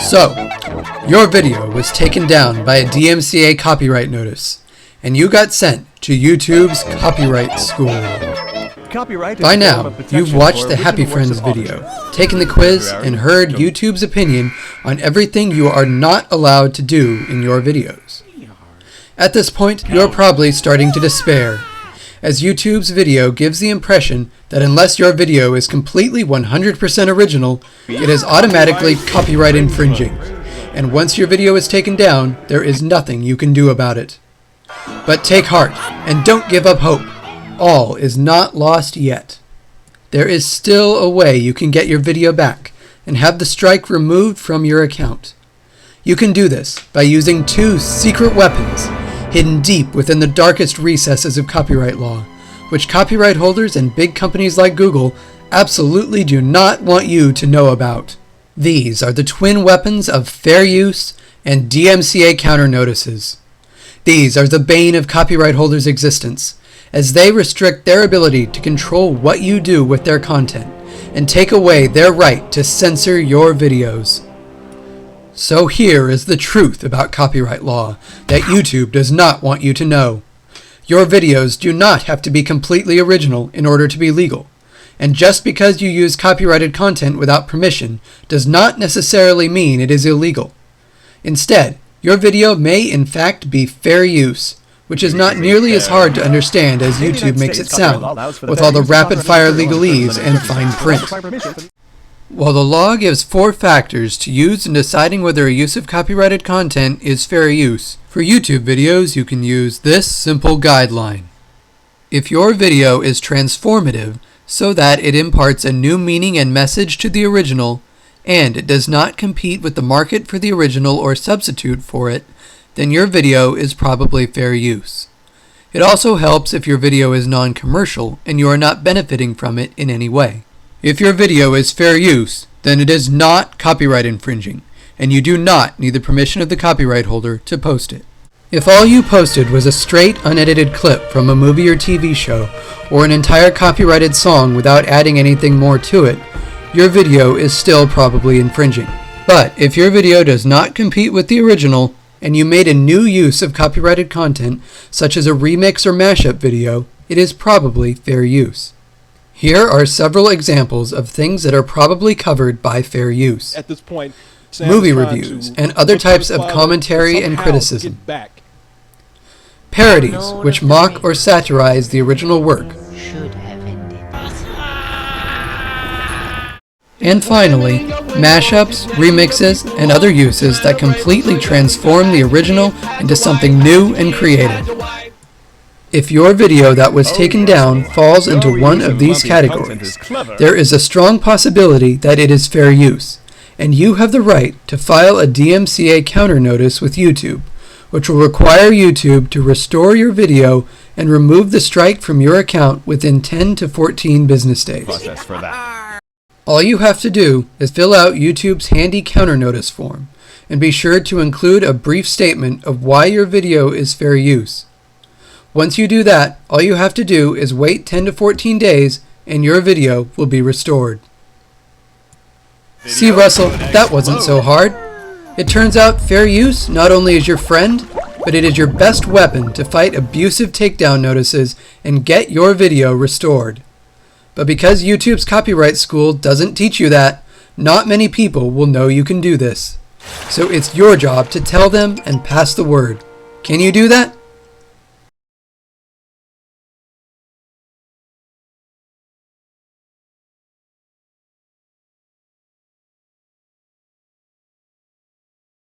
So, your video was taken down by a DMCA copyright notice, and you got sent to YouTube's copyright school. By now, you've watched the Happy Friends video, taken the quiz, and heard YouTube's opinion on everything you are not allowed to do in your videos. At this point, you're probably starting to despair, as YouTube's video gives the impression that unless your video is completely 100% original, it is automatically copyright infringing, and once your video is taken down, there is nothing you can do about it. But take heart, and don't give up hope. All is not lost yet. There is still a way you can get your video back and have the strike removed from your account. You can do this by using 2 secret weapons hidden deep within the darkest recesses of copyright law, which copyright holders and big companies like Google absolutely do not want you to know about. These are the twin weapons of fair use and DMCA counter notices. These are the bane of copyright holders' existence, as they restrict their ability to control what you do with their content and take away their right to censor your videos. So here is the truth about copyright law that YouTube does not want you to know. Your videos do not have to be completely original in order to be legal, and just because you use copyrighted content without permission does not necessarily mean it is illegal. Instead, your video may in fact be fair use, which is not nearly as hard to understand as YouTube makes it sound, with all the rapid-fire legalese and fine print. While the law gives 4 factors to use in deciding whether a use of copyrighted content is fair use, for YouTube videos you can use this simple guideline. If your video is transformative, so that it imparts a new meaning and message to the original, and it does not compete with the market for the original or substitute for it, then your video is probably fair use. It also helps if your video is non-commercial and you are not benefiting from it in any way. If your video is fair use, then it is not copyright infringing, and you do not need the permission of the copyright holder to post it. If all you posted was a straight, unedited clip from a movie or TV show, or an entire copyrighted song without adding anything more to it, your video is still probably infringing. But if your video does not compete with the original, and you made a new use of copyrighted content, such as a remix or mashup video, it is probably fair use. Here are several examples of things that are probably covered by fair use. At this point, movie reviews and other types of commentary and criticism. Parodies, which mock or satirize the original work. And finally, mashups, remixes, and other uses that completely transform the original into something new and creative. If your video that was taken down falls into one of these categories, there is a strong possibility that it is fair use, and you have the right to file a DMCA counter notice with YouTube, which will require YouTube to restore your video and remove the strike from your account within 10 to 14 business days. All you have to do is fill out YouTube's handy counter notice form, and be sure to include a brief statement of why your video is fair use. Once you do that, all you have to do is wait 10 to 14 days and your video will be restored. See, Russell, that wasn't so hard. It turns out fair use not only is your friend, but it is your best weapon to fight abusive takedown notices and get your video restored. But because YouTube's copyright school doesn't teach you that, not many people will know you can do this. So it's your job to tell them and pass the word. Can you do that?